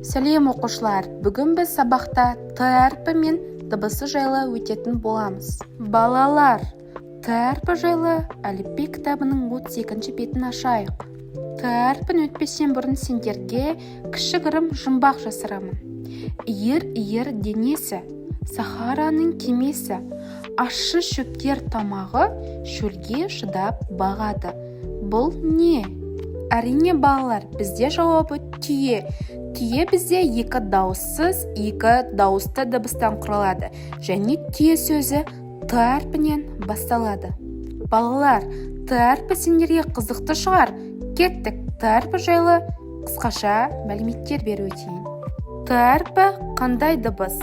Сәлем оқушылар, бүгін біз сабақта т әрпі мен дыбысы жайлы өтетін боламыз. Балалар, т әрпі жайлы әліпби кітабының 32-ші бетін ашайық. Т әрпін өтпестен бұрын сендерге кішігірім жұмбақ жасырамын. Иір денесі, Сахараның кемесі, ащы шөптер тамағы шөлге шыдап бағады. Бұл не? Әрине балалар, бізде жауабы түйе. Түйе бізде екі дауыссыз, екі дауысты дыбыстан құралады. Және түйе сөзі т әрпінен басталады. Балалар, т әрпі сендерге қызықты шығар. Кеттік, т әрпі жайлы қысқаша мәліметтер беріп өтейін. Т әрпі қандай дыбыс?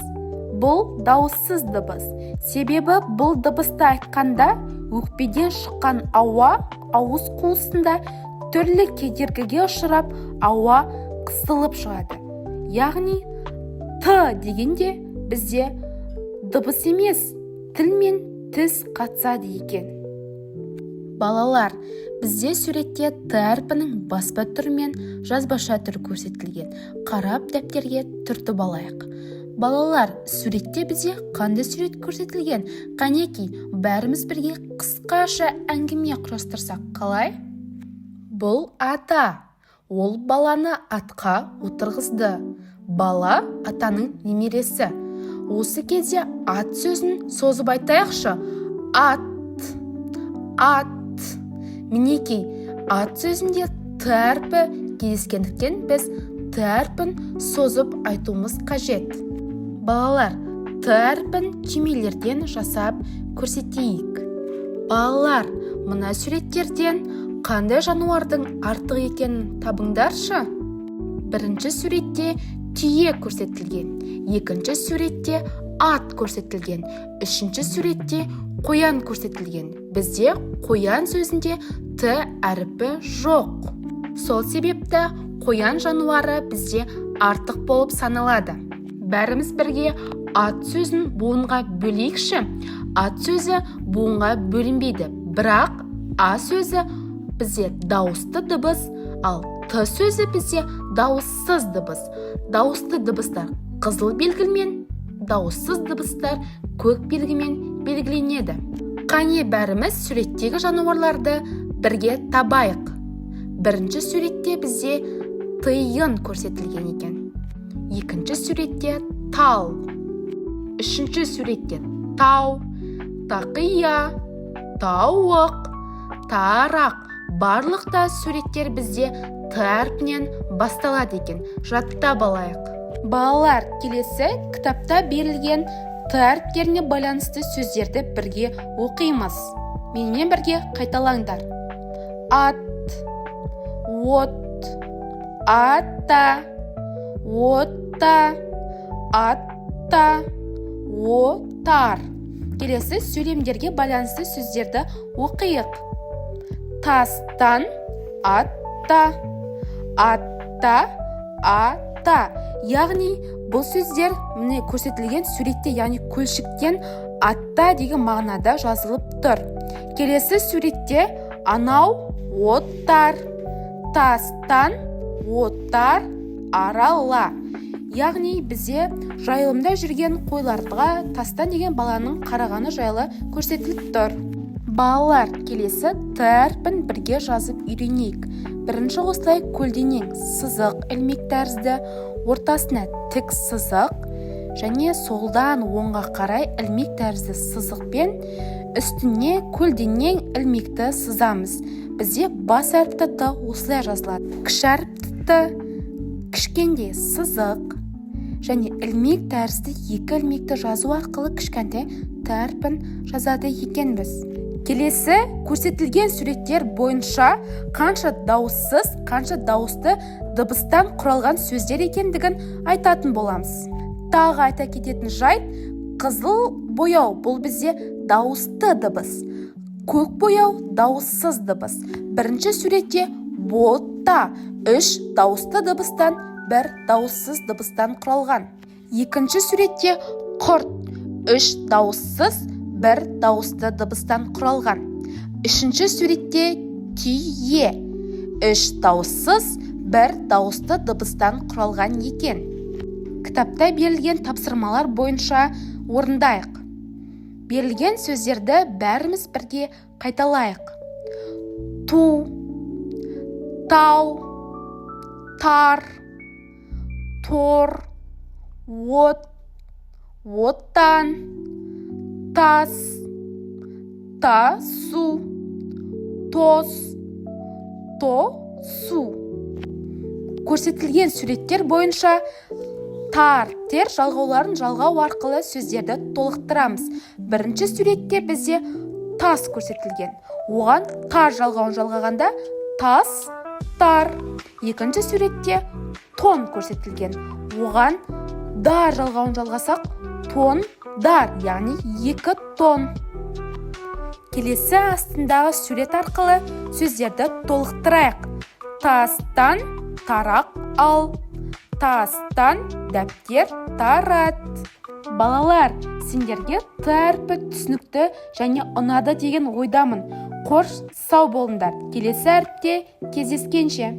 Бұл дауыссыз дыбыс. Себебі бұл дыбысты айтқанда өкпеден шыққан ауа ауыз қуысында түрлі кедергіге ұшырап ауа қысылып шығады. Яғни т дегенде бізде дыбыс емес, тіл мен тіс қатысады екен. Балалар, бізде суретте т әрпінің баспа түрі мен жазбаша түрі көрсетілген. Қарап дәптерге түртіп алайық. Балалар, суретте бізде қандай сурет көрсетілген? Қанеки, бәріміз бірге қысқаша әңгіме құрастырсақ қалай? Бұл ата. Ол баланы атқа отырғызды. Бала атаның немересі. Осы кезде ат сөзін созып айтайықшы. Ат. Мінекей, ат сөзінде т әрпі кездескендіктен біз т әрпін созып айтуымыз қажет. Балалар, т әрпін түймелерден жасап көрсетейік. Балалар, мына суреттерден қандай жануардың артық екенін табыңдаршы. Бірінші суретте түйе көрсетілген, екінші суретте ат көрсетілген, үшінші суретте қоян көрсетілген. Бізде қоян сөзінде т әрпі жоқ. Сол себепті қоян жануары бізде артық болып саналады. Бәріміз бірге ат сөзін буынға бөлейікші. Ат сөзі буынға бөлінбейді, бірақ а сөзі бізде дауысты дыбыс, ал т сөзі бізде дауыссыз дыбыс. Дауысты дыбыстар қызыл белгімен, дауыссыз дыбыстар көк белгімен белгіленеді. Қане бәріміз суреттегі жануарларды бірге табайық. Бірінші суретте бізде тиын көрсетілген екен. Екінші суретте тал. Үшінші суретте тау, тақия, тауық, тарақ. Барлықта суреттер бізде т әрпінен басталады екен. Жаттап алайық. Балалар, келесі кітапта берілген т әріптеріне байланысты сөздерді бірге оқимыз. Менімен бірге қайталаңдар. Ат, от, ата, отта, атта, отар. Келесі сөйлемдерге байланысты сөздерді оқиық. Тастан, атта, атта, ата. Яғни бұл сөздер міне көрсетілген суретте, яғни көлшіктен атта деген мағынада жазылып тұр. Келесі суретте анау оттар, тастан, оттар, арала. Яғни бізде жайылымда жүрген қойларға тастан деген баланың қарағаны жайлы көрсетіліп тұр. Балалар, келесі т әрпін бірге жазып үйренейік. Бірінші осылай көлденең сызық ілмек тәрізді, ортасына тік сызық және солдан оңға қарай ілмек тәрізді сызықпен үстіне көлденең ілмекті сызамыз. Бізде бас әріпті т осылай жазылады. Кіші әріпті т кішкенде сызық және ілмек тәрізді екі ілмекті жазу арқылы кішкентай т әрпін жазады екенбіз. Келесі көрсетілген суреттер бойынша қанша дауыссыз, қанша дауысты дыбыстан құралған сөздер екендігін айтатын боламыз. Тағы айта кететін жайт, қызыл бояу бұл бізде дауысты дыбыс. Көк бояу дауыссыз дыбыс. Бірінші суретте ботта 3 дауысты дыбыстан 1 дауыссыз дыбыстан құралған. Екінші суретте құрт 3 дауыссыз 1 дауысты дыбыстан құралған. Үшінші суретте түйе 3 дауыссыз 1 дауысты дыбыстан құралған екен. кітапта берілген тапсырмалар бойынша орындайық. Берілген сөздерді бәріміз бірге қайталайық. Ту, тау, тар, тор, от, оттан, тас, тасу, тос, су. Көрсетілген суреттер бойынша тар тер жалғауларын жалғау арқылы сөздерді толықтырамыз. Бірінші суретте бізде тас көрсетілген. Оған тар жалғауын жалғағанда тас, тар. Екінші суретте тон көрсетілген. Оған дар жалғауын жалғасақ, тон, дар, яғни 2 тон. Келесі астындағы сурет арқылы сөздерді толықтырайық. Тастан тарақ ал, тастан дәптер тарат. Балалар, сендерге Т әрпі түсінікті және ұнады деген ойдамын. Қош сау болыңдар. Келесі әріпте кездескенше.